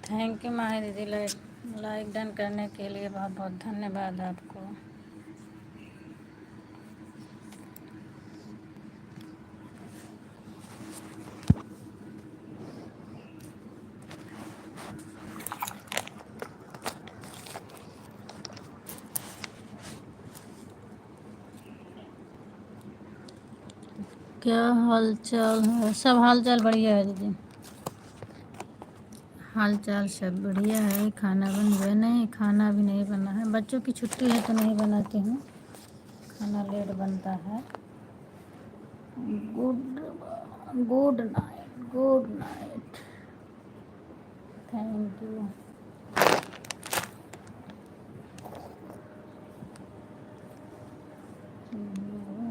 Thank you Mahi दीदी, like like done करने के लिए बहुत बहुत धन्यवाद आपको। क्या हाल चाल है? सब हाल चाल बढ़िया है दीदी, हाल चाल सब बढ़िया है। खाना बन गया? नहीं, खाना भी नहीं बना है, बच्चों की छुट्टी है तो नहीं बनाती हूँ, खाना लेट बनता है। Good good night, good night, thank you.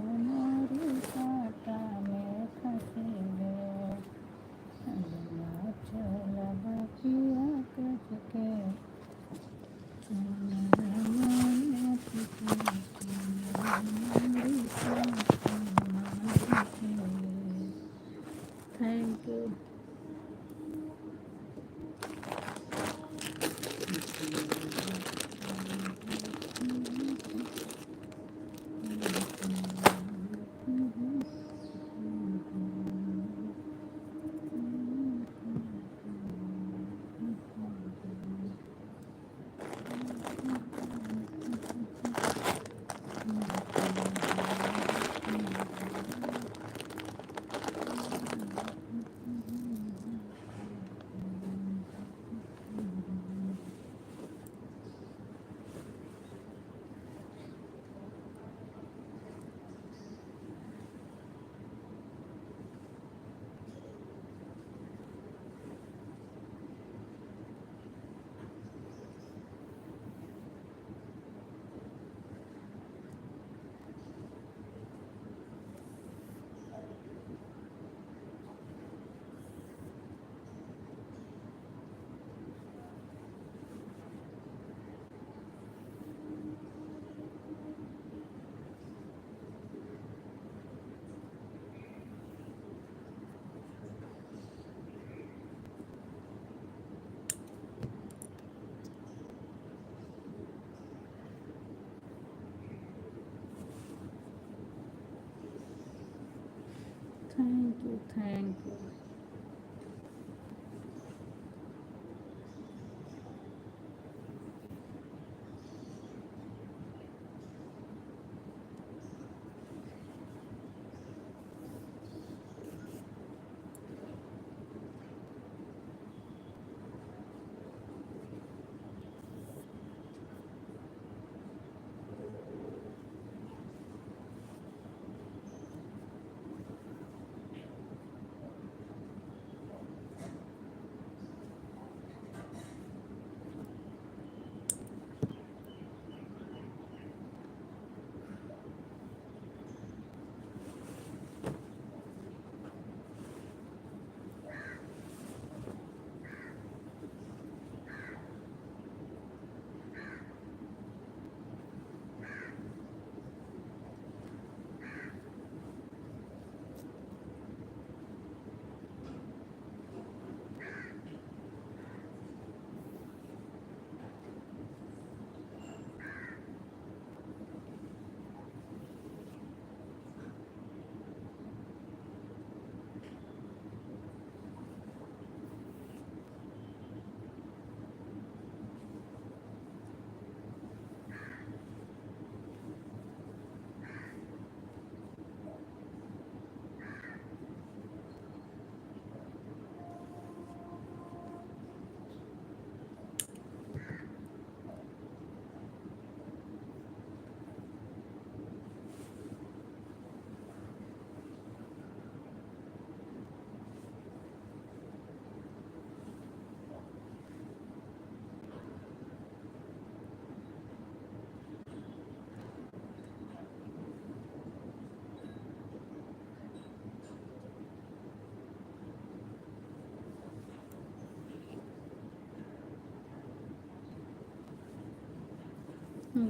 हमारी कांटा में फंसी गए, अल्लाह चला बकिया कस के, thank you. Thank you, thank you.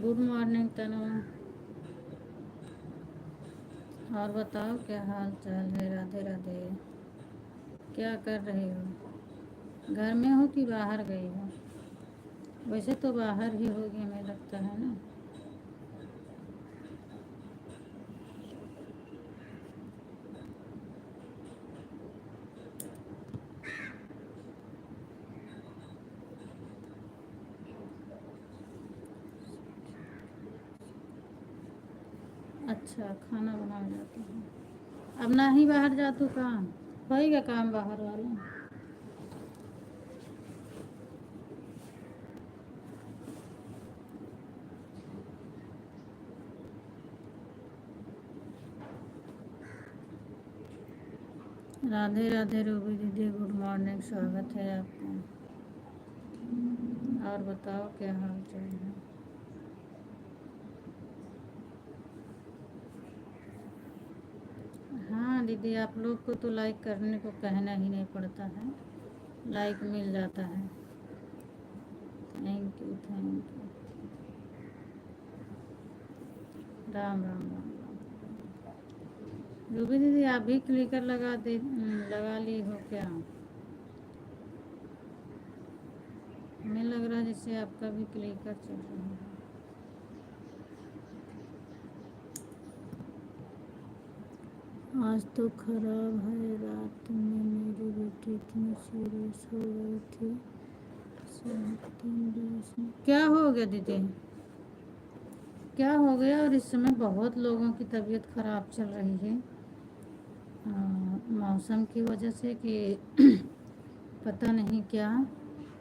Good morning Tanu, और बताओ क्या हाल चाल है? राधे राधे, क्या कर रहे हो? घर में हो कि बाहर गई हो? वैसे तो बाहर ही होगी हमें लगता है ना। अच्छा, खाना बनाने जाती हूँ। अब ना ही बाहर जा तू काम होएगा काम बाहर वाला। राधे राधे रूबी दीदी, गुड मॉर्निंग, स्वागत है आपका। और बताओ क्या हाल चाल है? हाँ दीदी, आप लोग को तो लाइक करने को कहना ही नहीं पड़ता है, लाइक मिल जाता है। Thank you thank you. Ram Ram Ram Ram. Ruby दीदी, आप भी क्लिकर लगा ली हो क्या? हमें लग रहा है जैसे आपका भी क्लिकर चल रहा है। आज तो खराब है, रात में मेरी बेटी इतनी सीरियस हो गई थी। क्या हो गया दीदी? क्या हो गया? और इस समय बहुत लोगों की तबीयत खराब चल रही है, मौसम की वजह से कि पता नहीं क्या,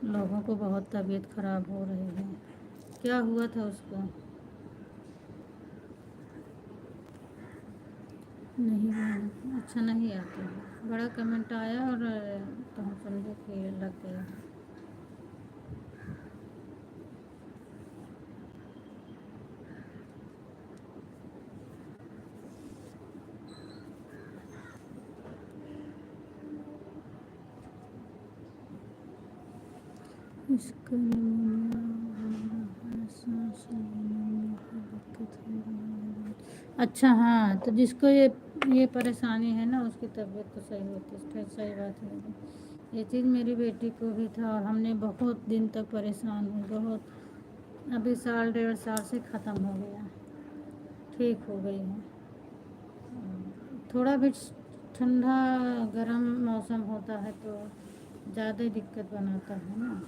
लोगों को बहुत तबीयत खराब हो रही है। क्या हुआ था उसको? नहीं गाना अच्छा नहीं आता है। बड़ा कमेंट आया और तो हम समझे कि लग गया। इसका निमोनिया हो रहा है, सांस लेने में भी दिक्कत हो रही है। अच्छा हाँ, तो जिसको ये परेशानी है ना, उसकी तबीयत तो सही होती है। सही बात है। ये चीज़ मेरी बेटी को भी था और हमने बहुत दिन तक परेशान हुए, बहुत। अभी साल डेढ़ साल से ख़त्म हो गया, ठीक हो गई है। थोड़ा भी ठंडा गर्म मौसम होता है तो ज़्यादा ही दिक्कत बनाता है ना।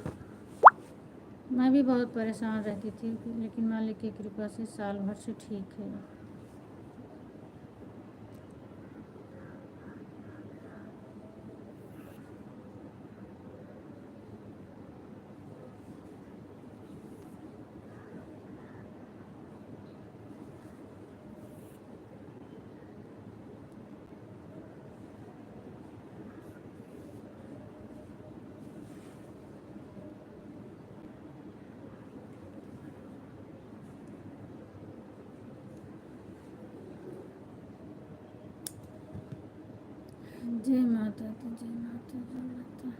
मैं भी बहुत परेशान रहती थी, लेकिन मालिक की कृपा से साल भर से ठीक है। जय माता दी, जय माता, जय माता।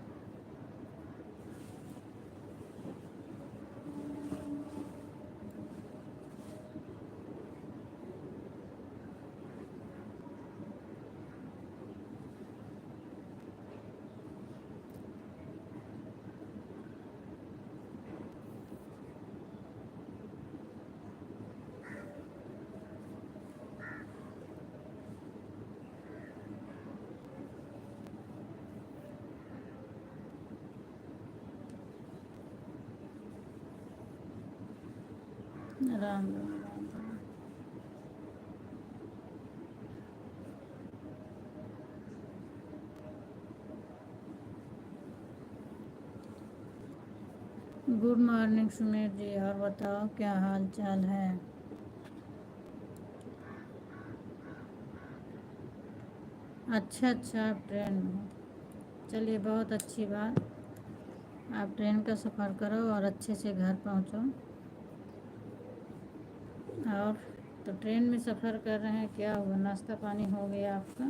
राम राम राम राम। गुड मॉर्निंग सुमेर जी, और बताओ क्या हाल चाल है? अच्छा अच्छा, आप ट्रेन में हो? चलिए बहुत अच्छी बात। आप ट्रेन का सफ़र करो और अच्छे से घर पहुंचो। और तो ट्रेन में सफ़र कर रहे हैं, क्या हुआ, नाश्ता पानी हो गया आपका?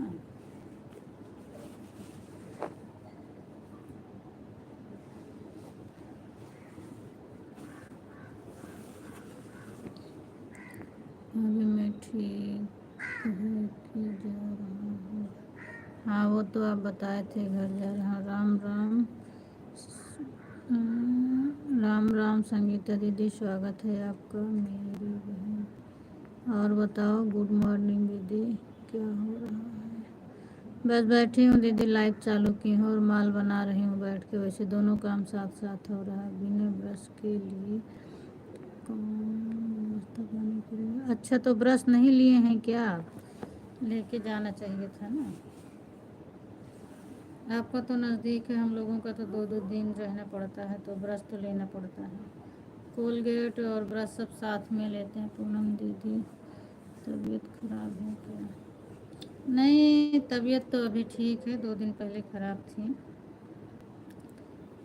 अभी मैं ठीक है कि जा रहा हूँ। हाँ वो तो आप बताए थे घर जा रहा हूँ। राम राम राम राम संगीता दीदी, स्वागत है आपका मेरी बहन। और बताओ, गुड मॉर्निंग दीदी, क्या हो रहा है? बस बैठी हूँ दीदी, लाइव चालू की हूँ और माल बना रही हूँ बैठ के। वैसे दोनों काम साथ साथ हो रहा है। बिना ब्रश के लिए कौन नाश्ता पानी करेगा? अच्छा, तो ब्रश नहीं लिए हैं क्या आप? लेके जाना चाहिए था ना। आपका तो नज़दीक है, हम लोगों का तो 2-2 दिन रहना पड़ता है, तो ब्रश तो लेना पड़ता है। कोलगेट और ब्रश सब साथ में लेते हैं। पूनम दीदी, तबीयत खराब है क्या? नहीं, तबीयत तो अभी ठीक है, 2 दिन पहले ख़राब थी,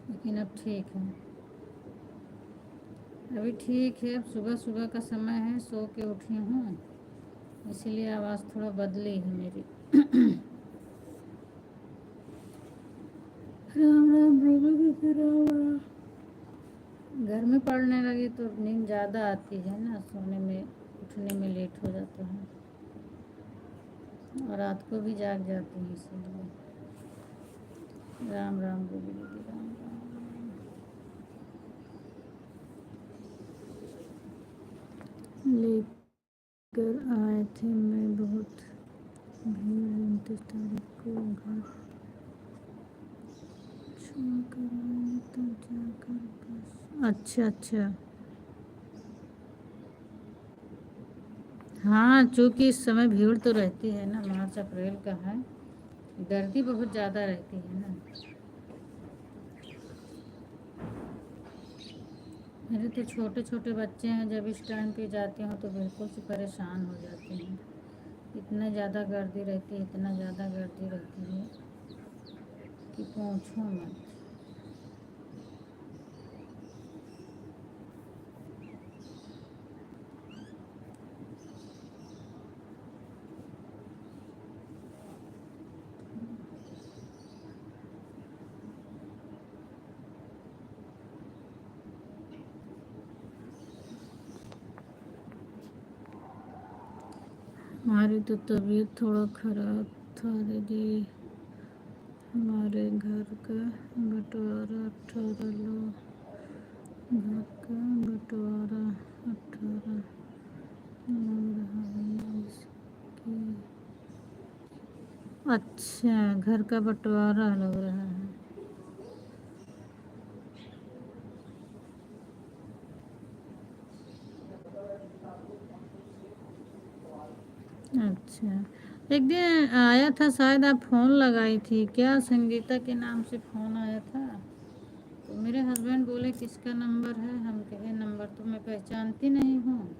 लेकिन अब ठीक है। अभी ठीक है। अब सुबह सुबह का समय है, सो के उठी हूँ, इसीलिए आवाज़ थोड़ा बदली है मेरी। राम राम राम। घर में पढ़ने लगी तो नींद ज़्यादा आती है ना, सोने में उठने में लेट हो जाता है, और रात को भी जाग जाती हूँ, इसीलिए। राम राम बोली दीदी, राम राम। लेकर आए थे मैं, बहुत भीड़ है। 29 तारीख को घर छोड़कर आए, तब जाकर बस। अच्छा अच्छा। हाँ, चूँकि इस समय भीड़ तो रहती है ना, मार्च अप्रैल का है, गर्दी बहुत ज़्यादा रहती है ना। मेरे तो छोटे छोटे बच्चे हैं, जब इस टाइम पे जाती हूँ तो बिल्कुल से परेशान हो जाते हैं। इतना ज़्यादा गर्दी रहती है, इतना ज़्यादा गर्दी रहती है कि पूछो मत। हमारी तो तबीयत थोड़ा ख़राब था दीदी। हमारे घर का बंटवारा 18 लोग, घर का बंटवारा 18 लग रहा है इसकी। अच्छा, घर का बंटवारा लग रहा है। अच्छा, एक दिन आया था शायद, आप फ़ोन लगाई थी क्या? संगीता के नाम से फ़ोन आया था, तो मेरे हस्बैंड बोले किसका नंबर है? हम कहे नंबर तो मैं पहचानती नहीं हूँ।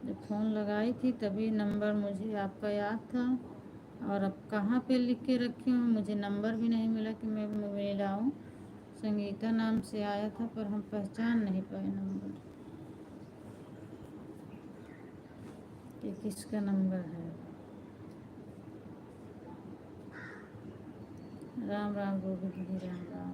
जब फ़ोन लगाई थी तभी नंबर मुझे आपका याद था, और अब कहाँ पे लिख के रखी हूँ, मुझे नंबर भी नहीं मिला कि मैं मिलाऊँ। संगीता नाम से आया था, पर हम पहचान नहीं पाए नंबर कि किसका नंबर है। राम राम गोभी दीदी, राम राम।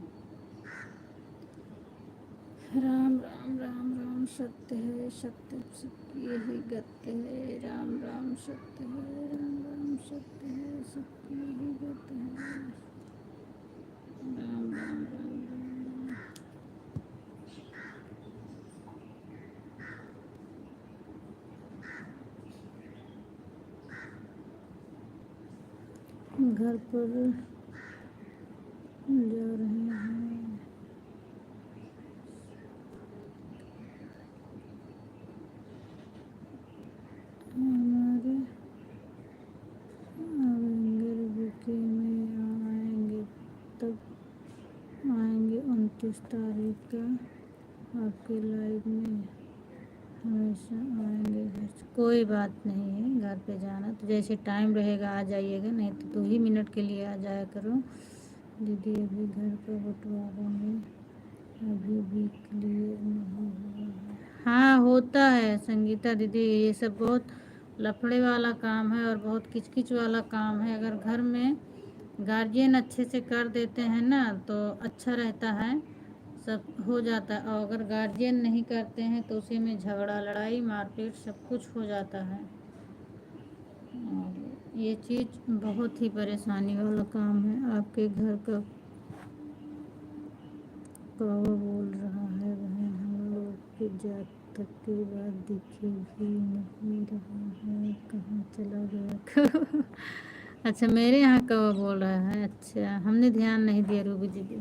राम राम राम राम, सत्य है सत्य सबकी यही गत है। राम राम सत्य है, राम राम सत्य है सबकी यही गत है। राम राम राम राम। घर पर जा रहे हैं। हमारे आवेंगे बीके में आएंगे, तब आएंगे 29 तारीख का आपके लाइव में। हमेशा आएंगे घर से। कोई बात नहीं है, घर पे जाना तो जैसे टाइम रहेगा आ जाइएगा, नहीं तो 2 ही मिनट के लिए आ जाया करो। दीदी अभी घर पर बंटवारा में अभी भी क्लियर नहीं हुआ है। हाँ, होता है संगीता दीदी, ये सब बहुत लफड़े वाला काम है और बहुत किचकिच वाला काम है। अगर घर में गार्जियन अच्छे से कर देते हैं ना तो अच्छा रहता है, सब हो जाता है। और अगर गार्जियन नहीं करते हैं तो उसी में झगड़ा, लड़ाई, मारपीट सब कुछ हो जाता है। और ये चीज़ बहुत ही परेशानी वाला काम है। आपके घर का कौवा बोल रहा है वह हम लोग के जात तक के बाद दिखे भी नहीं रहा है, कहाँ चला गया कौवा? अच्छा, मेरे यहाँ कौवा बोल रहा है। अच्छा, हमने ध्यान नहीं दिया रूबी दीदी।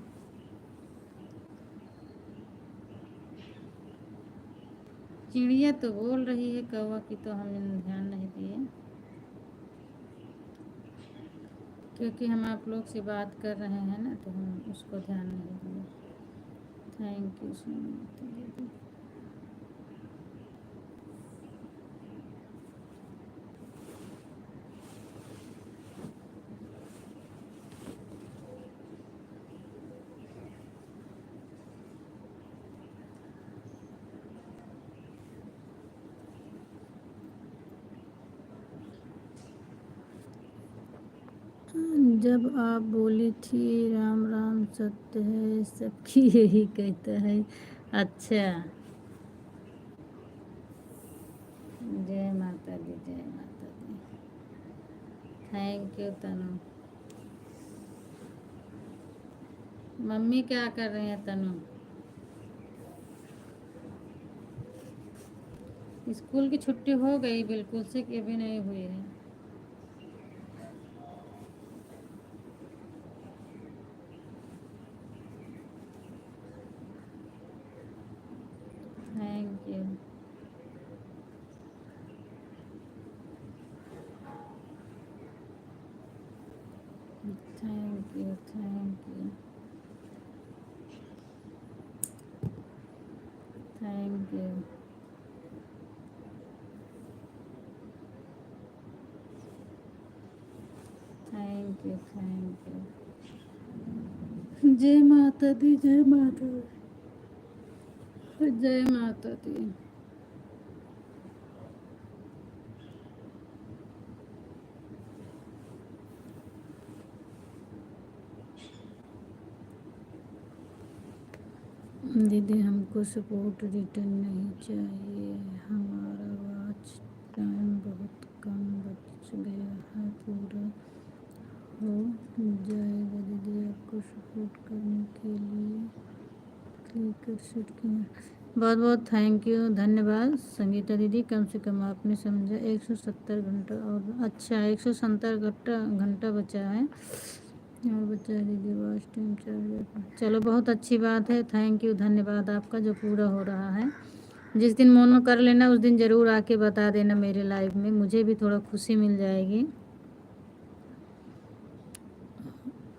चिड़िया तो बोल रही है, कौवा की तो हमने ध्यान नहीं दिए, क्योंकि हम आप लोग से बात कर रहे हैं ना, तो हम उसको ध्यान नहीं दिए। थैंक यू सो मच दीदी। जब आप बोली थी राम राम सत्य है सबकी यही कहता है। अच्छा, जय माता दी, जय Mata Di. Thank you Tanu. Mummy क्या कर रही हैं तनु? स्कूल की छुट्टी हो गई बिल्कुल से कि अभी नहीं हुई है? Thank you, thank you, thank you, thank you. Thank you, thank you. जय माता दी, जय माता दी, जय माता दी। दीदी हमको सपोर्ट रिटर्न नहीं चाहिए, हमारा वॉच टाइम बहुत कम बच गया है, पूरा हो जाएगा दीदी। आपको सपोर्ट करने के लिए क्लिक कर सकते हैं। बहुत बहुत थैंक यू, धन्यवाद संगीता दीदी। कम से कम आपने समझा। 170 घंटा और अच्छा 170 घंटा बचा है और बचा है दीदी वॉच टाइम 4। चलो बहुत अच्छी बात है, थैंक यू, धन्यवाद आपका जो पूरा हो रहा है। जिस दिन मोनो कर लेना उस दिन ज़रूर आके बता देना मेरे लाइव में, मुझे भी थोड़ा खुशी मिल जाएगी।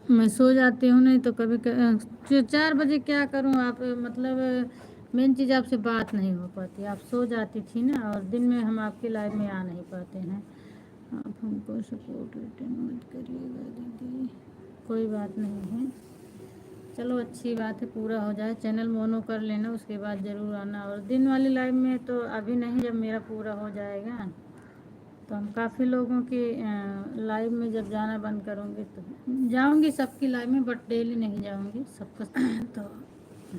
मैं सो जाती हूँ, नहीं तो कभी 4 बजे क्या करूँ आप, मतलब मेन चीज़ आपसे बात नहीं हो पाती, आप सो जाती थी ना, और दिन में हम आपके लाइव में आ नहीं पाते हैं। आप हमको सपोर्ट रिटर्न मत करिएगा दीदी, कोई बात नहीं है। चलो अच्छी बात है, पूरा हो जाए, चैनल मोनो कर लेना, उसके बाद ज़रूर आना। और दिन वाली लाइव में तो अभी नहीं, जब मेरा पूरा हो जाएगा तो हम काफ़ी लोगों की लाइव में जब जाना बंद करूँगी तो जाऊँगी सबकी लाइव में, बट डेली नहीं जाऊँगी सबका। तो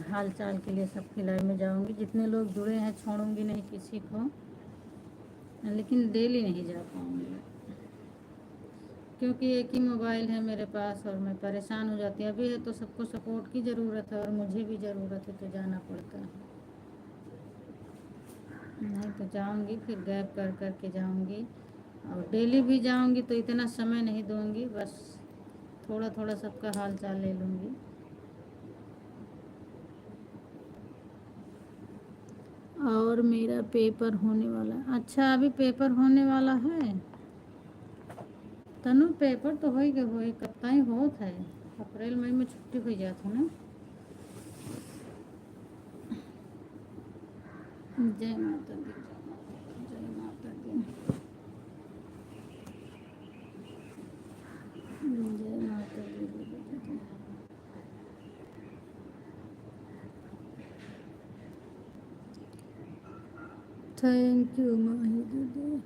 हाल चाल के लिए सबकी लाइव में जाऊँगी, जितने लोग जुड़े हैं छोड़ूंगी नहीं किसी को, लेकिन डेली नहीं जा पाऊँगी, क्योंकि एक ही मोबाइल है मेरे पास और मैं परेशान हो जाती हूँ। अभी है तो सबको सपोर्ट की ज़रूरत है और मुझे भी ज़रूरत है, तो जाना पड़ता है। नहीं तो जाऊँगी, फिर गैप कर कर के जाऊँगी, और डेली भी जाऊँगी तो इतना समय नहीं दूँगी, बस थोड़ा थोड़ा सबका हाल चाल ले लूँगी। और मेरा पेपर होने वाला, अच्छा अभी पेपर होने वाला है तनु? पेपर तो हो गए कब ताई होत है, अप्रैल मई में छुट्टी हो जाती ना। जय माता दी, जय माता दी, जय माता दी। थैंक यू माही दीदी।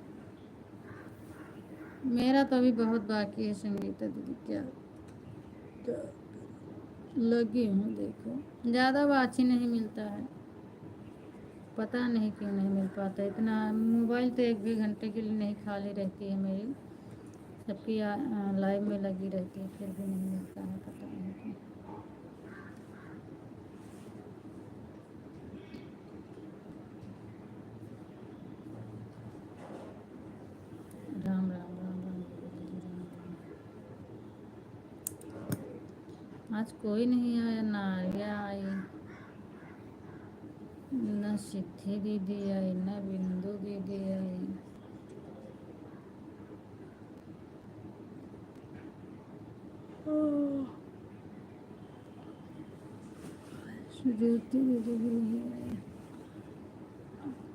मेरा तो अभी बहुत बाकी है संगीता दीदी, क्या लगी हूँ देखो, ज़्यादा वाच ही नहीं मिलता है, पता नहीं क्यों नहीं मिल पाता इतना। मोबाइल तो 1 भी घंटे के लिए नहीं खाली रहती है मेरी, सबकी लाइव में लगी रहती है, फिर भी नहीं मिलता है, पता नहीं क्यों। आज कोई नहीं आया, ना आर्या आई, न सिद्धि दीदी आई, न बिंदु दीदी आई। श्रुति दीदी भी नहीं आई।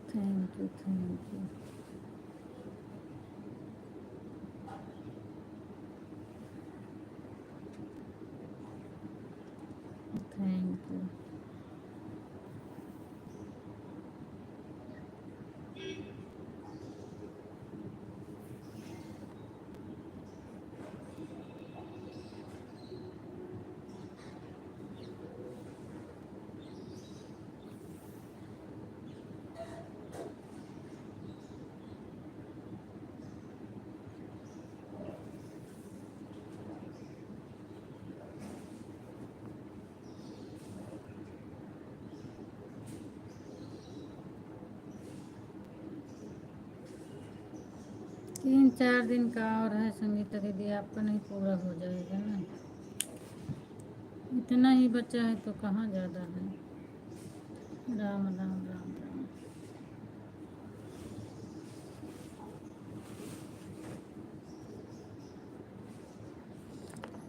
Thank you, thank you. Thank you. 3-4 दिन का और है संगीता दीदी, आपका नहीं पूरा हो जाएगा ना। इतना ही बचा है तो कहाँ ज़्यादा है। राम राम राम राम।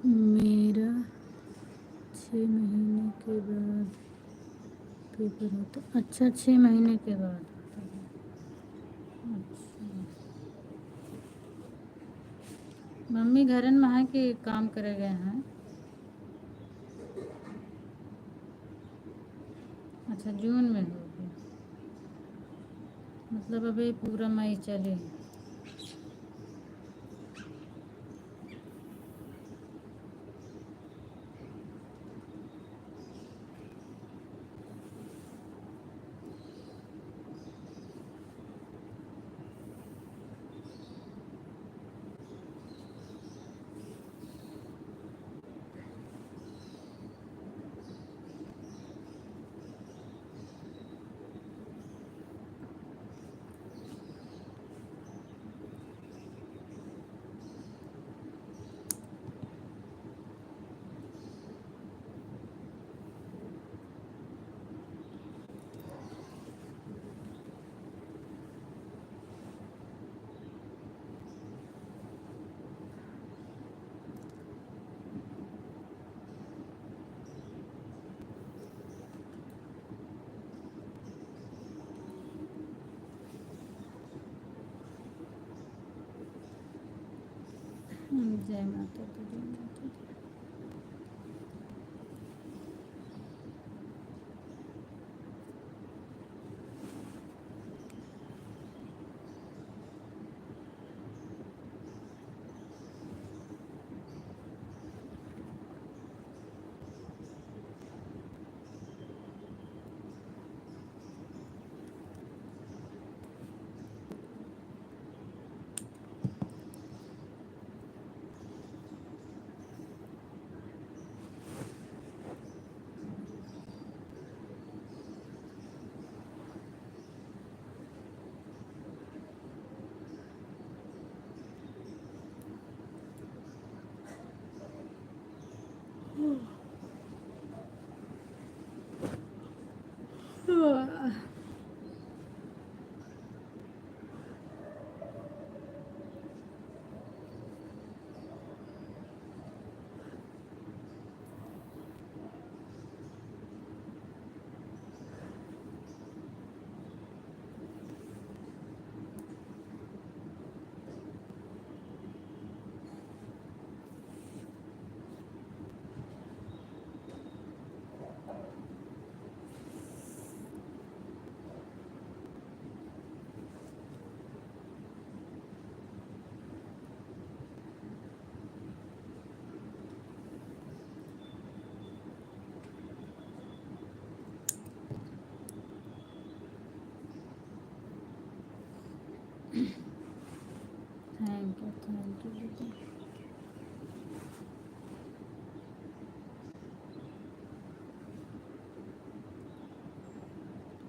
मेरा 6 महीने के बाद पेपर होता। अच्छा, 6 महीने के बाद होता है। अच्छा, मम्मी घरन में है कि काम करे गए हैं? अच्छा, जून में होगी, मतलब अभी पूरा मई चले। जय माता दी, जय माता दी। थैंक यू दीदी।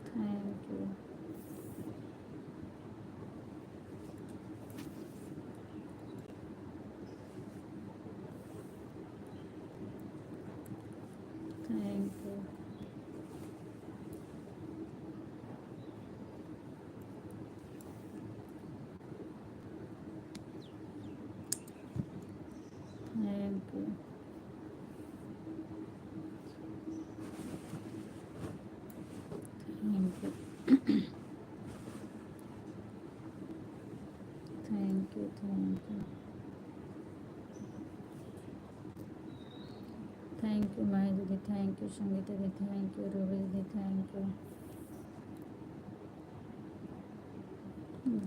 Thank you. Thank you, thank you, thank you Mahi दीदी, थैंक यू संगीता दीदी, थैंक यू रूबी दीदी, थैंक यू।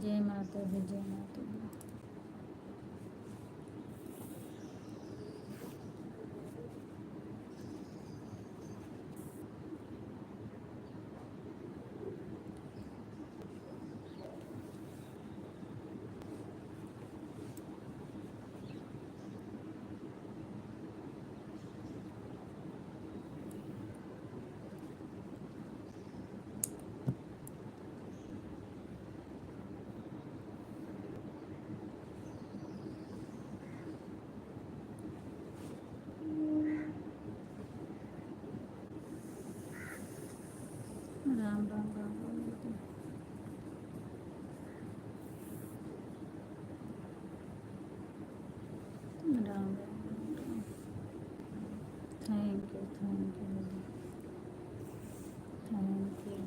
जय माता दी, जय माता दी। राम राम राम राम दीदी। Ram Ram Ram Ram. Thank you, thank you दीदी, thank you,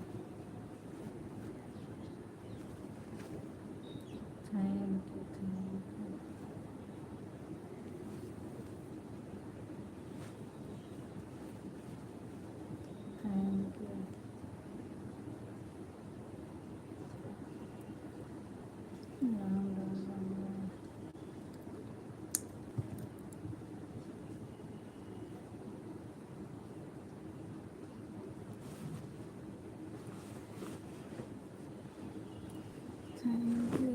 thank you, thank you, thank you. Ram Ram Ram Ram. Thank you.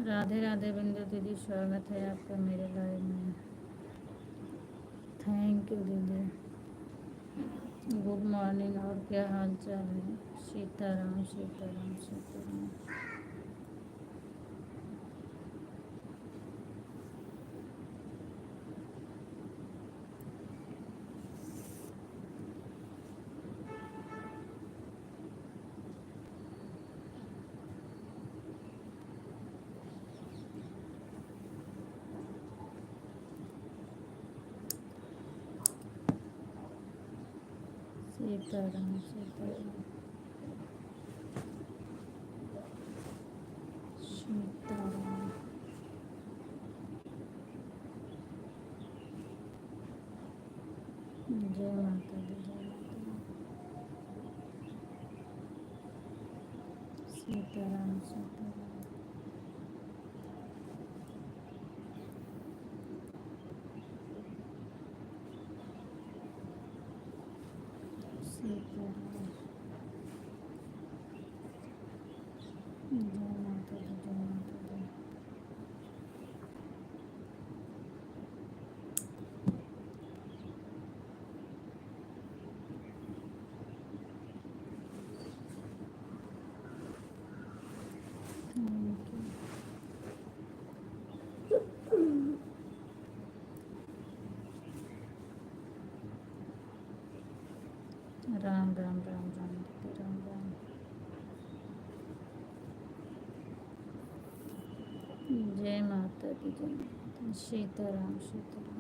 Radhe Radhe Bindu दीदी, स्वागत है आपका मेरे लाइव में। थैंक यू दीदी। गुड मॉर्निंग, और क्या हाल चाल है? सीताराम सीताराम सीताराम। सीताराम सीताराम सीताराम। जय माता दी, जय माता दी। सीताराम सीताराम सीताराम। जय माता दी, जय माता दी। Thank you. राम राम राम राम दीदी, राम राम। जय माता दी, जय माता दी। सीताराम सीताराम।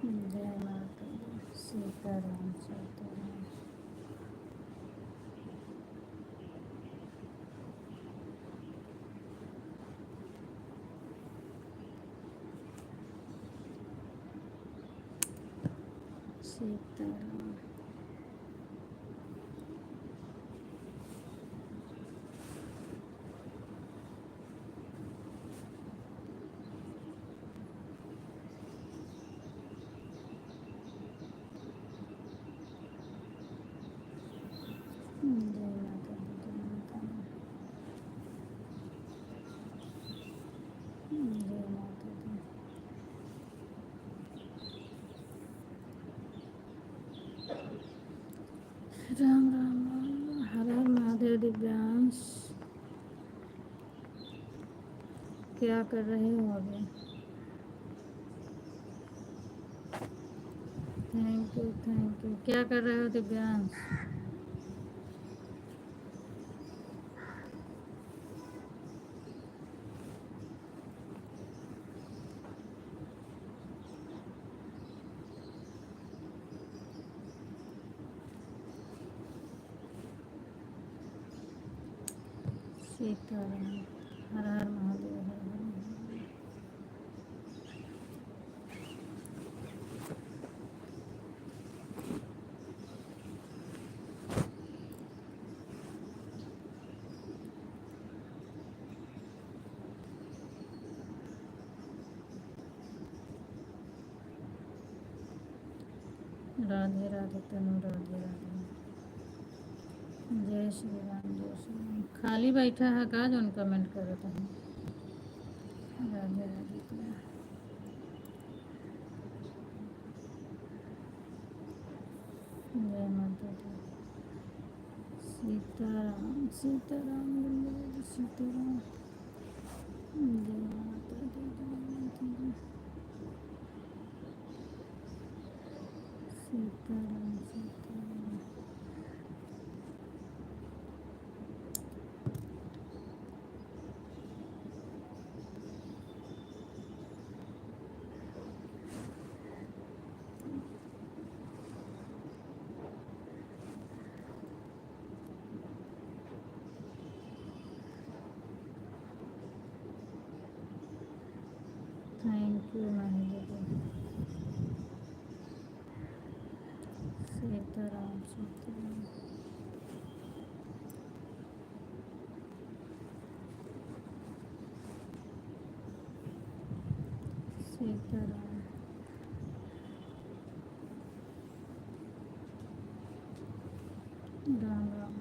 जय माता दी, सीताराम सीताराम। सीताराम। जय माता दी, जय माता दी। जय माता दी। राम राम राम। हर हर महादेव। दिव्यांश, क्या कर रहे हो अभी? Thank you. क्या कर रहे हो दिव्यांश? सीताराम। हर हर महादेव, हर हर महादेव। राधे राधे तनु, राधे राधे। जय श्री राम, जय श्री राम। खाली बैठा है का जोन कमेंट करत है? राधे राधे तनु। जय माता दी। सीताराम सीताराम, वंदे सीताराम। जय माता दी, जय Mata Di. Sitaram Sitaram. Thank you Mahendra ji. Sitaram Sitaram. Sitaram. Ram Ram.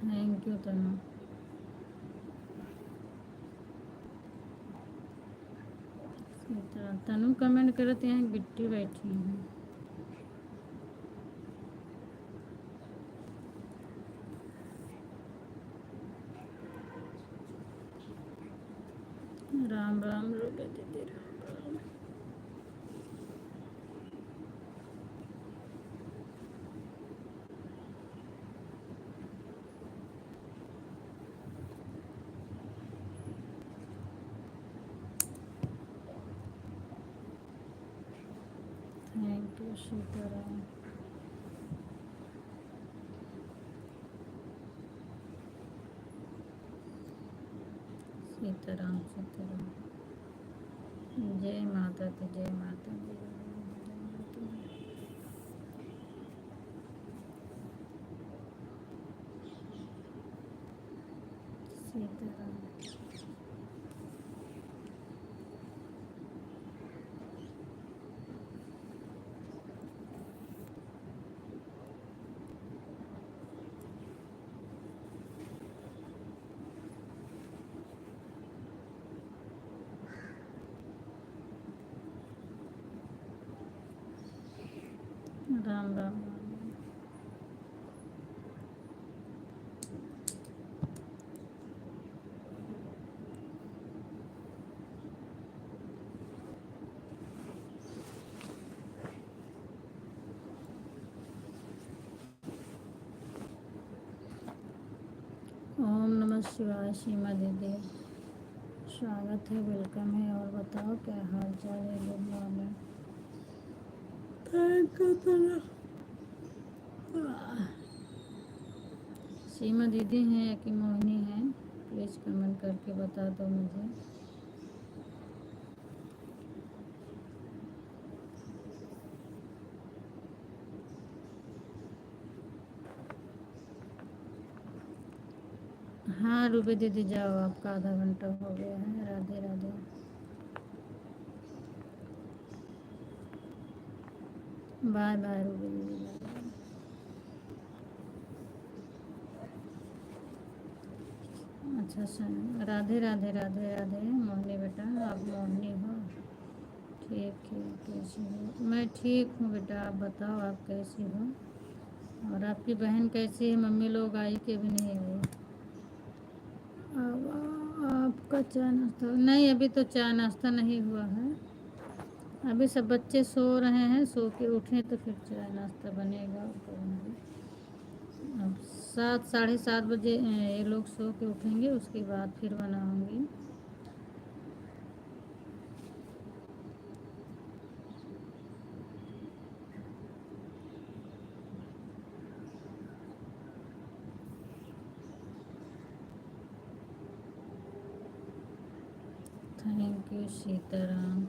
Thank you Tanu. Sitaram. Tanu comment करते हैं, बिट्टी बैठी हैं। राम राम रोके दीदी, राम राम। Thank you Sitaram. सीताराम सीताराम। जय माता दी, जय माता दी, जय माता दी। सीताराम। राम राम। ओम नमः शिवाय। सीमा दीदी स्वागत है, वेलकम है। और बताओ क्या हाल चाल है? Good morning. थैंक यू तनु। सीमा दीदी हैं या कि मोहिनी हैं? प्लीज़ कमेंट करके बता दो मुझे। हाँ रूबी दीदी जाओ, आपका आधा घंटा हो गया है। राधे राधे। बाय बाय रूबी दीदी, बाय। अच्छा सुन, राधे राधे राधे राधे मोहिनी बेटा, आप मोहिनी हो? ठीक है, कैसी हो? मैं ठीक हूँ बेटा, आप बताओ आप कैसी हो? और आपकी बहन कैसी है? मम्मी लोग आई कि अभी नहीं आई? अब आपका चाय नाश्ता नहीं, अभी तो चाय नाश्ता नहीं हुआ है। अभी सब बच्चे सो रहे हैं, सो के उठे तो फिर चाय नाश्ता बनेगा और करेंगे। अब 7 साढ़े 7 बजे ये लोग सो के उठेंगे, उसके बाद फिर बनाऊंगी। Thank you Sitaram,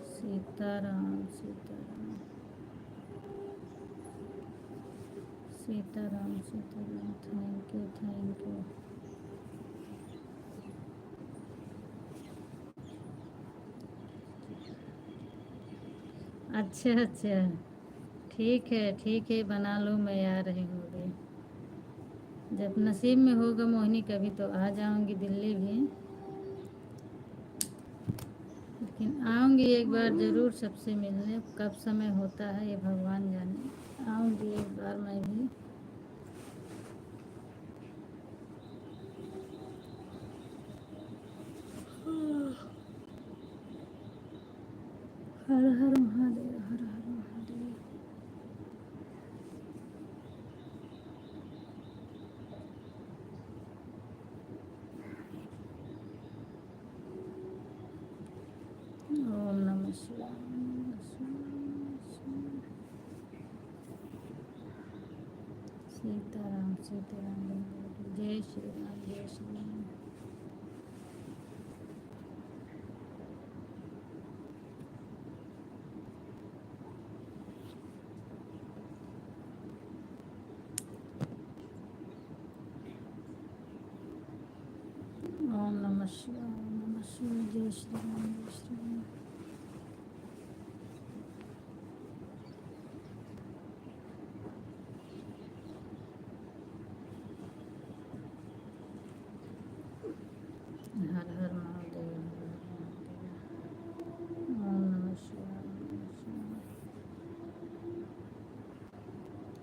Sitaram Sitaram Sitaram Sitaram, thank you thank you. अच्छा अच्छा, ठीक है, बना लो, मैं आ रही हूँ अभी। जब नसीब में होगा मोहिनी कभी तो आ जाऊंगी दिल्ली भी, लेकिन आऊंगी एक बार ज़रूर सबसे मिलने। कब समय होता है ये भगवान जाने, आऊंगी एक बार मैं भी। हर हर महादेव, हर हर महादेव। ओम नमः शिवाय, ओम नमः शिवाय। सीताराम सीताराम, जय श्री राम, जय श्री राम। ओम नमः शिवाय, ओम नमः शिवाय, जय श्री राम, जय श्री राम। हर हर महादेव, हर हर महादेव। ओम नमः शिवाय, ओम नमः शिवाय।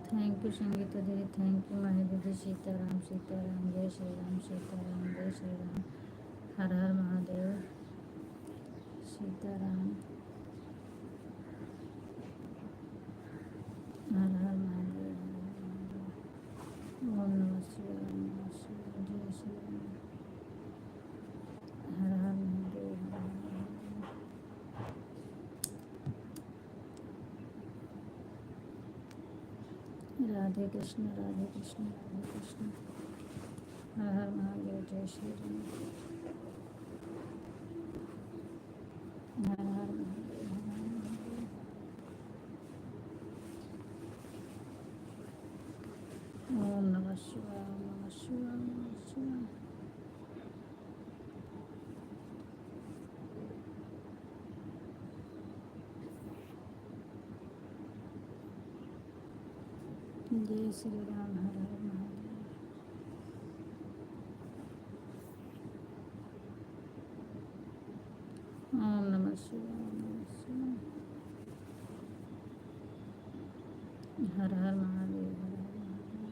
थैंक यू संगीता दीदी, थैंक यू माही दीदी। सीताराम सीताराम, जय श्री राम, सीताराम जय श्री राम। हर हर महादेव, सीताराम, हर हर महादेव, हर हर महादेव। ओम नमः शिवाय, ओम नमः शिवाय, जय श्री राम। हर हर महादेव, हर हर महादेव। राधे कृष्ण राधे कृष्ण राधे कृष्ण। हर हर महादेव, जय श्री राम। हर हर महादेव, हर हर महादेव। ओम नमः शिवाय, ओम नमः शिवाय, ओम नमः शिवाय। जय श्री राम, हर हर महादेव। ओम नमः शिवाय, ओम नमः शिवाय। हर हर महादेव, हर हर महादेव।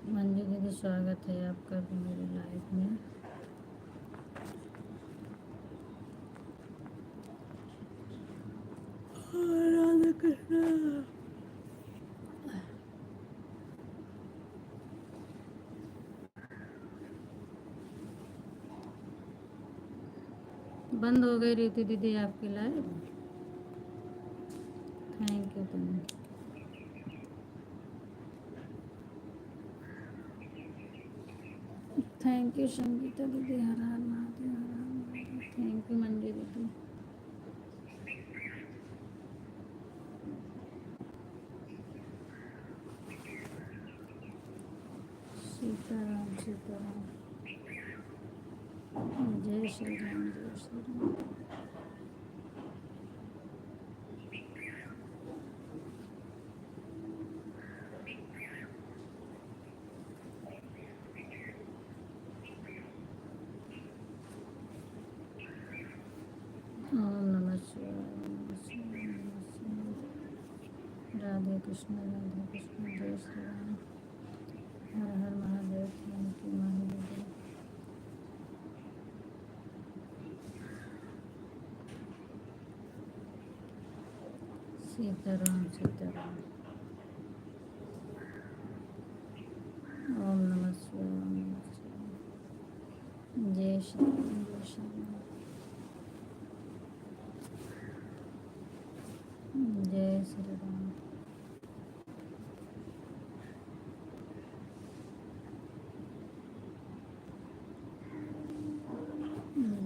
मंजू दीदी, स्वागत है आपका भी मेरी लाइफ में। राधे कृष्ण। बंद हो गई रीति दीदी आपकी लाइव। थैंक यू तुम। थैंक यू संगीता दीदी, हर हर महादेव, हर हर महादेव। थैंक यू मंजू दीदी। सीताराम सीताराम। जय श्री राम, जय श्री राम। ओम नमः शिवाय, ओम नमः शिवाय, ओम नमः शिवाय। राधे कृष्ण, जय श्री राम। हर हर महादेव। Thank you Mahadev. सीताराम सीताराम। ओम नमः शिवाय, ओम नमः शिवाय। जय श्री राम, जय श्री राम। जय श्री राम।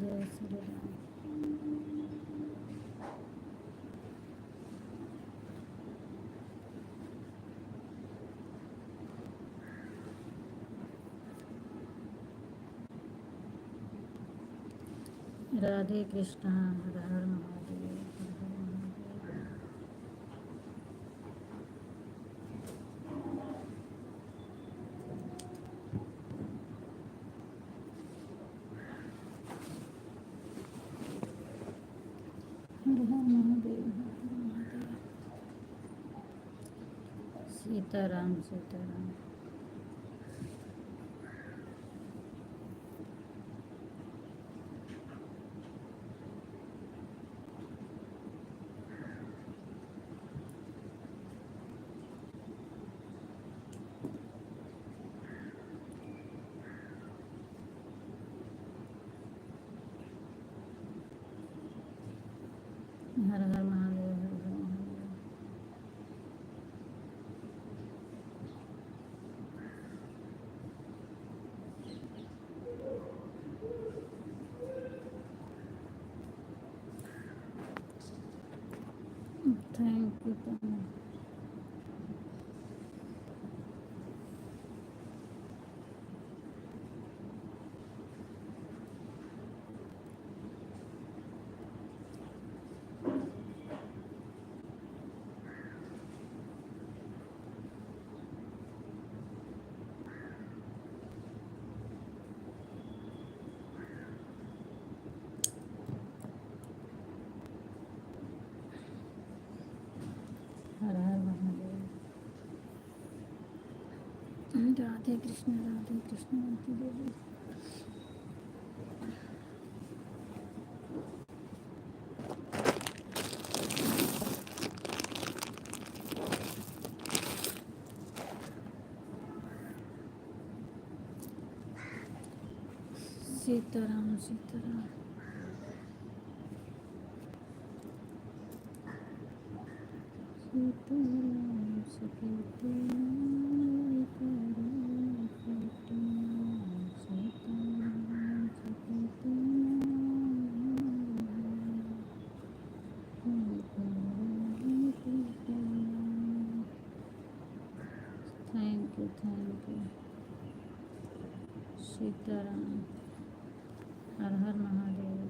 जय श्री राम। राधे कृष्ण, हर हर महादेव, हर हर महादेव। हर हर महादेव, हर हर महादेव। सीताराम सीताराम। हर हर महादेव, हर हर महादेव। Thank you Tanu. हर हर महादेव। राधे कृष्ण, राधे कृष्ण, राधे देवी। Sitaram Sitaram. Sitaram Sitaram, Sitaram Sitaram. Thank you, thank you. Sitaram. हर हर Mahadev.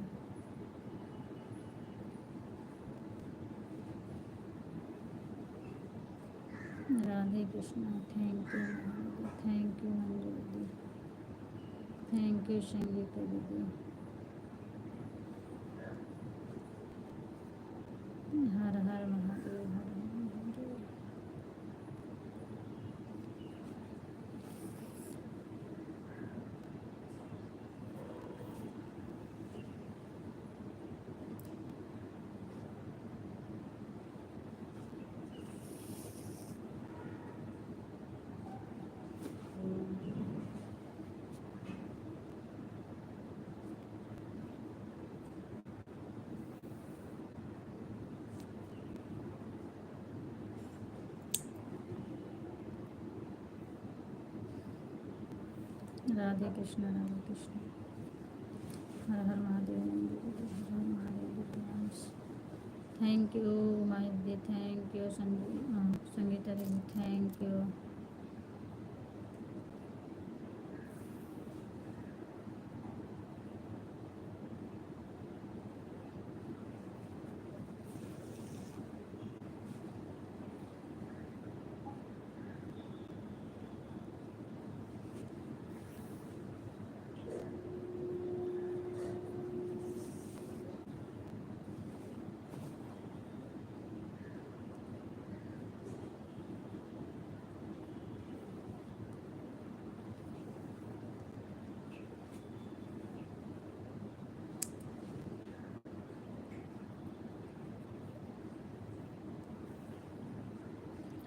Radhe Krishna. Thank you Mahadev, thank you Manju दीदी, थैंक यू संगीता दीदी। हर हर महादेव, हर हर महादेव। राधे कृष्ण राधे कृष्ण। हर हर महादेव। हर हर महादेव दिव्यांश। थैंक यू माई दीदी, थैंक यू संगीता दीदी, थैंक यू।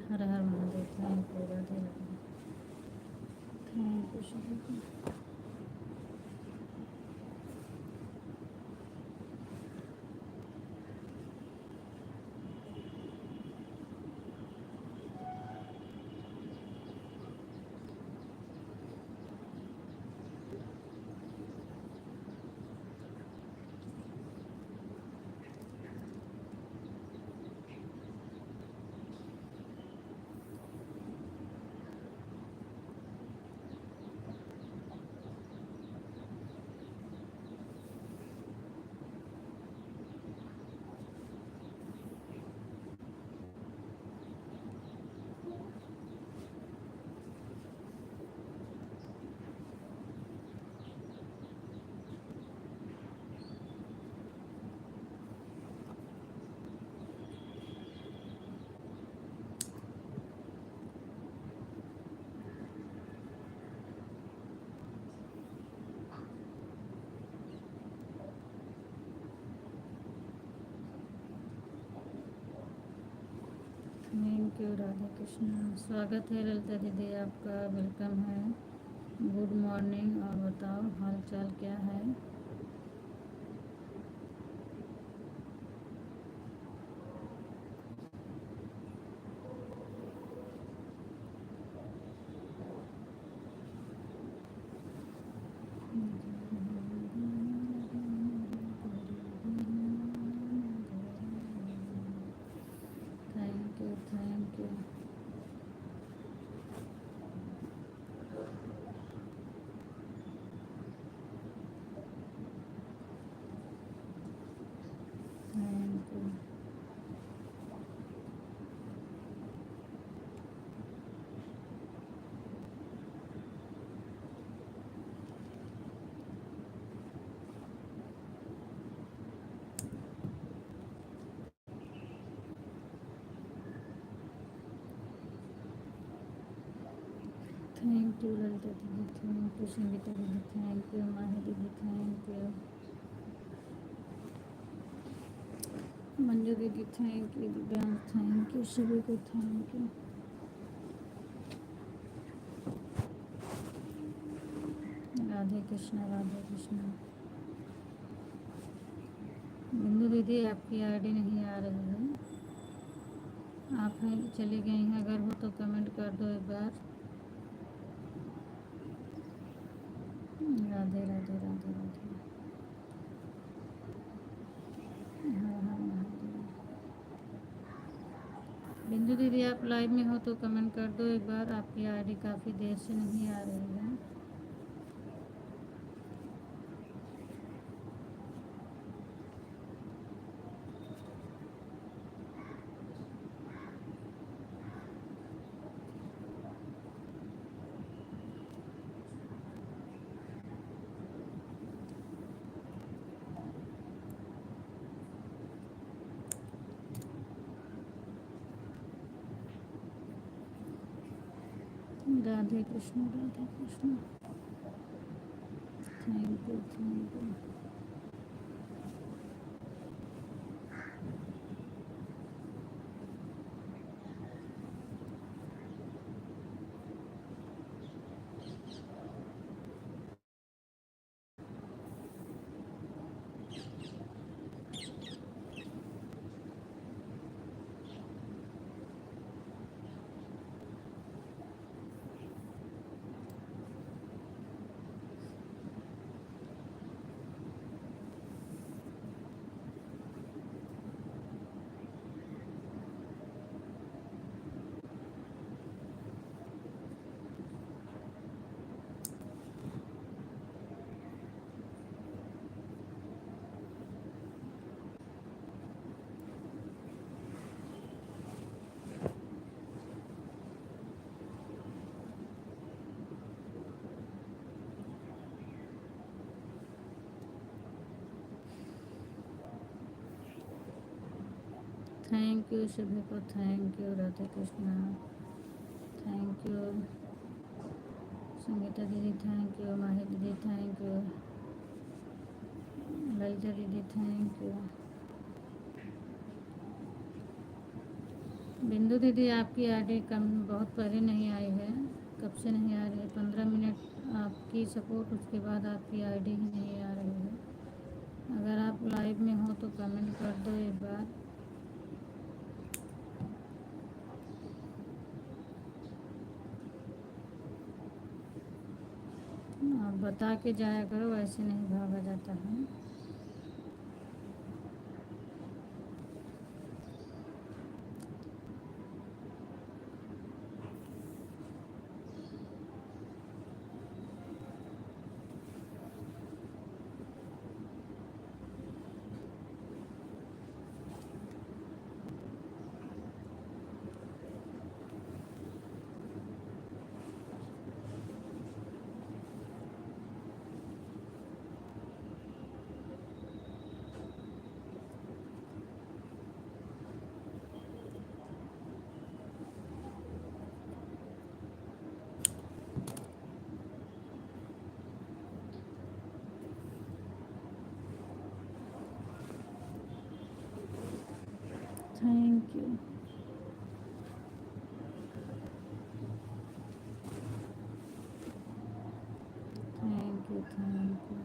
हर हर Mahadev. Thank you Radhe Radhe. Thank you सभी को। Thank you Radhe Krishna. स्वागत है ललिता दीदी आपका, वेलकम है। Good morning. और बताओ हाल चाल क्या है? Thank you thank you. Thank you. Thank you Lalita दीदी, थैंक यू संगीता दीदी, थैंक यू माही दीदी, थैंक यू मंजू दीदी, thank you Divyansh, thank you सभी को, थैंक यू। राधे कृष्णा राधे कृष्णा। बिंदु दीदी आपकी आईडी नहीं आ रही है, आप हैं चली गई हैं, अगर हो तो कमेंट कर दो एक बार। राधे राधे राधे राधे। हर हर महादेव। बिंदु दीदी आप लाइव में हो तो कमेंट कर दो एक बार, आपकी आईडी काफ़ी देर से नहीं आ रही है। Radhe Krishna Radhe Krishna. Thank you thank you. Thank you सभी को, thank you Radhe Krishna, thank you Sangeeta दीदी, थैंक यू माही दीदी, थैंक यू ललिता दीदी, थैंक यू बिंदु दीदी। आपकी आईडी कम बहुत पहले नहीं आई है, कब से नहीं आ रही है? 15 मिनट आपकी सपोर्ट, उसके बाद आपकी आईडी ही नहीं आ रही है। अगर आप लाइव में हो तो कमेंट कर दो एक बार। आप बता के जाया करो, ऐसे नहीं भागा जाता है। Thank you. Thank you, thank you.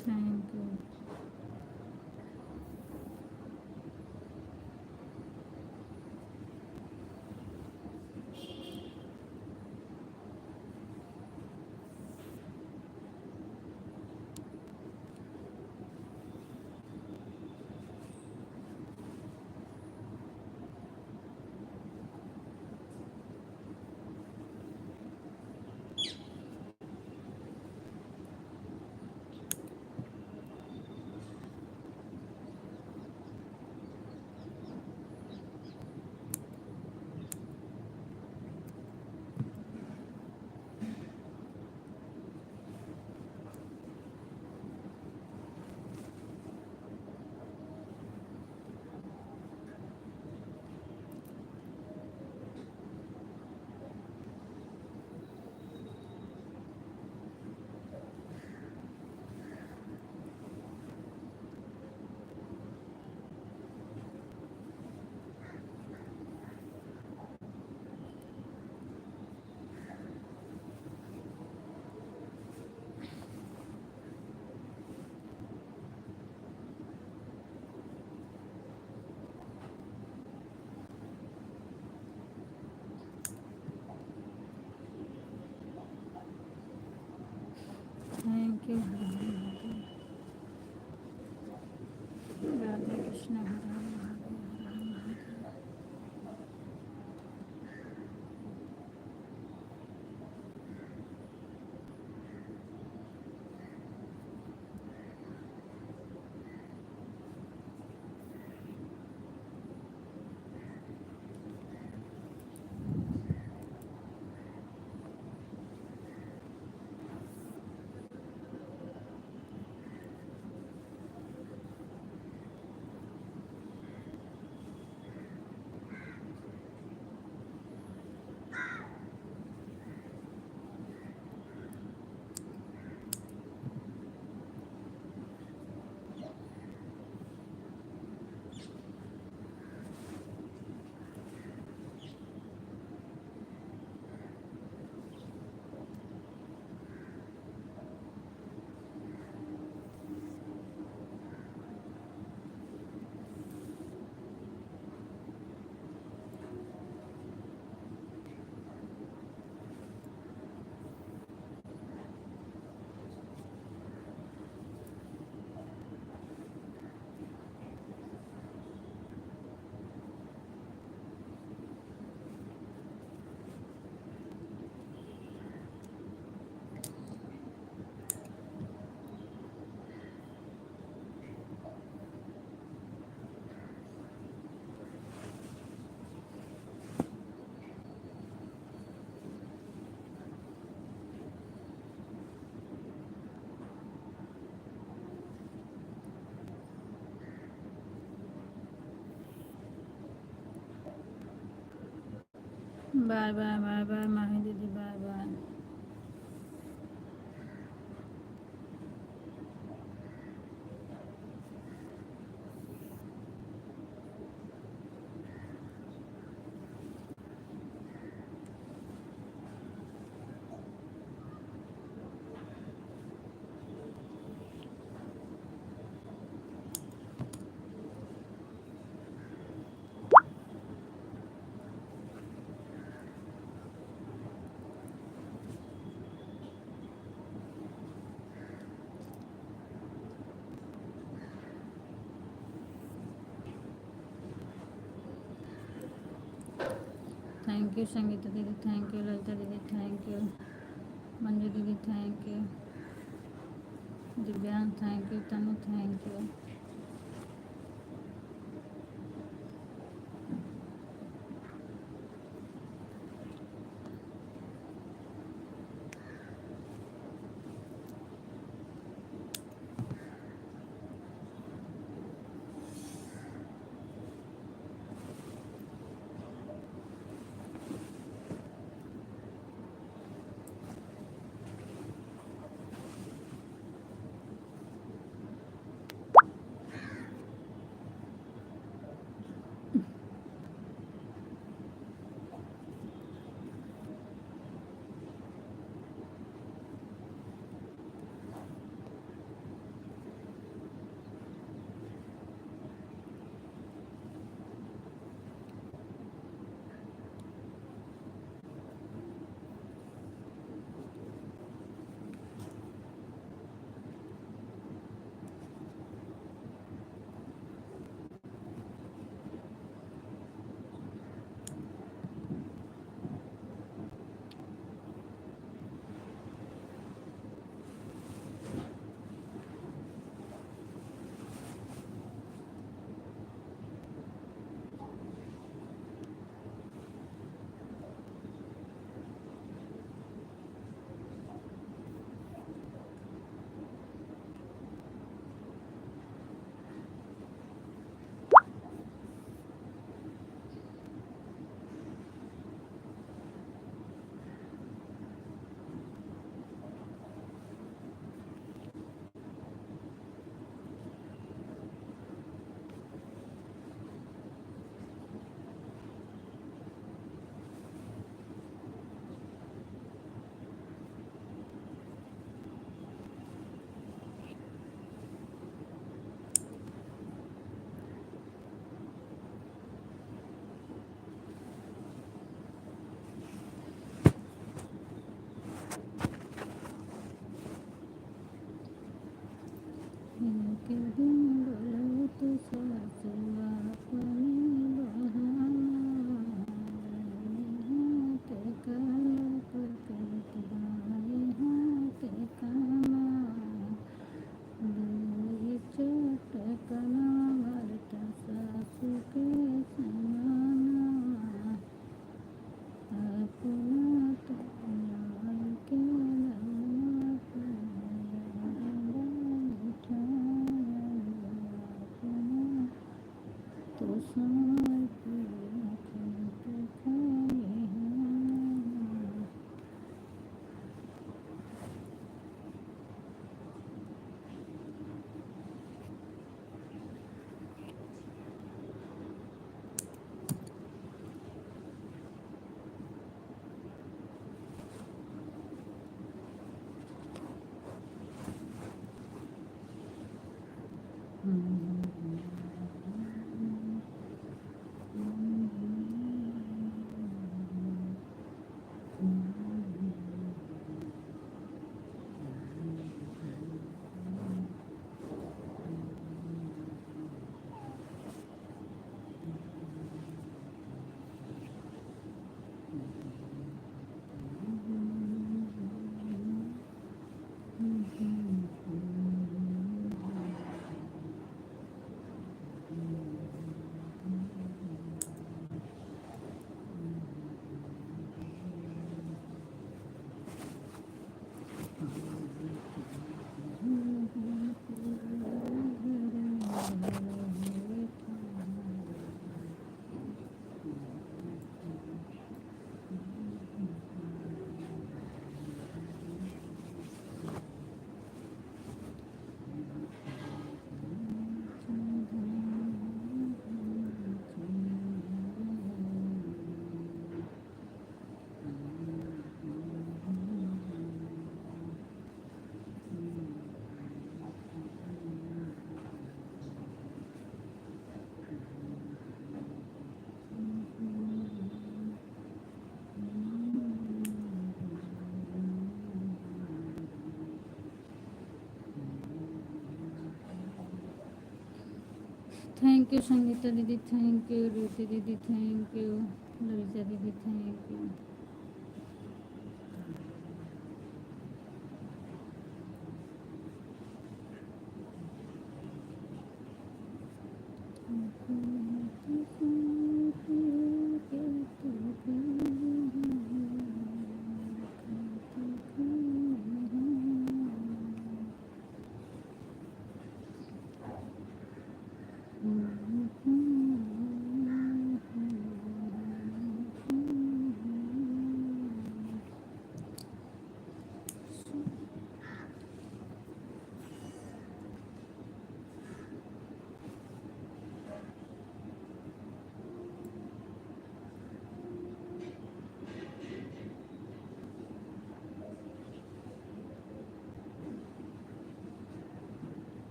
Thank you. Bye bye bye bye Mahi दीदी, bye bye. Thank you Sangeeta दीदी, थैंक यू ललिता दीदी, थैंक यू मंजू दीदी, thank you Divyang, thank you Tanu, thank you. के दिन बोलो तो सासुआ अपनी बहाना हाथ काला पकड़ बाएं हाथ काना दूरी चटकना मरता सासु के समाना अपना तो न्याय के लम्हा थैंक यू संगीता दीदी, थैंक यू रीति दीदी, थैंक यू ललिता दीदी, thank you.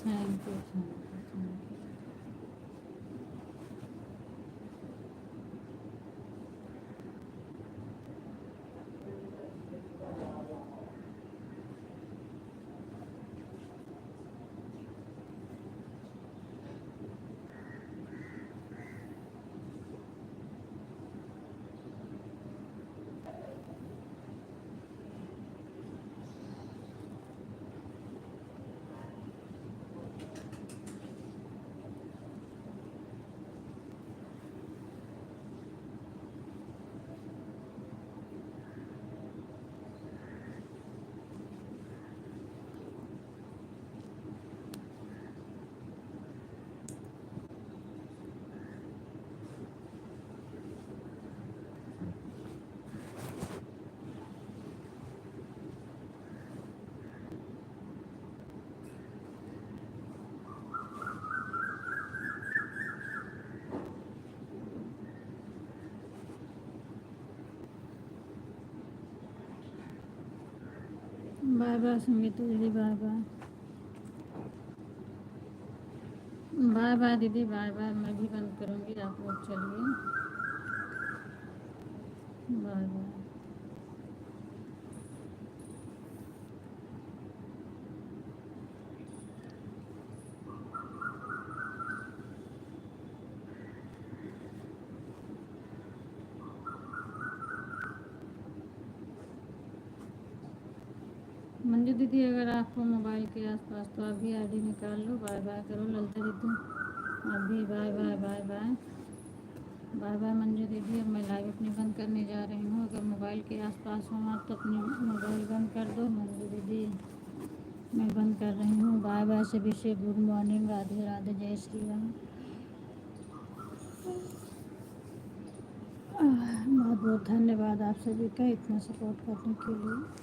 Thank you, thank you. Bye bye Sangeeta दीदी, बाय बाय। बाय बाय दीदी, बाय बाय। मैं भी बंद करूँगी, आप लोग चलिए, बाय बाय। मंजू दीदी, अगर आपको मोबाइल के आसपास तो आप भी आईडी निकाल लो, बाय बाय करो। ललिता दीदी आप भी bye bye, bye bye, bye bye. Manju दीदी, अब मैं लाइव अपनी बंद करने जा रही हूँ। अगर मोबाइल के आसपास हो आप तो अपनी मोबाइल बंद कर दो। मंजू दीदी मैं बंद कर रही हूँ, बाय बाय। सभी से गुड मॉर्निंग, राधे राधे, जय श्री राम। बहुत बहुत धन्यवाद आप सभी का इतना सपोर्ट करने के लिए।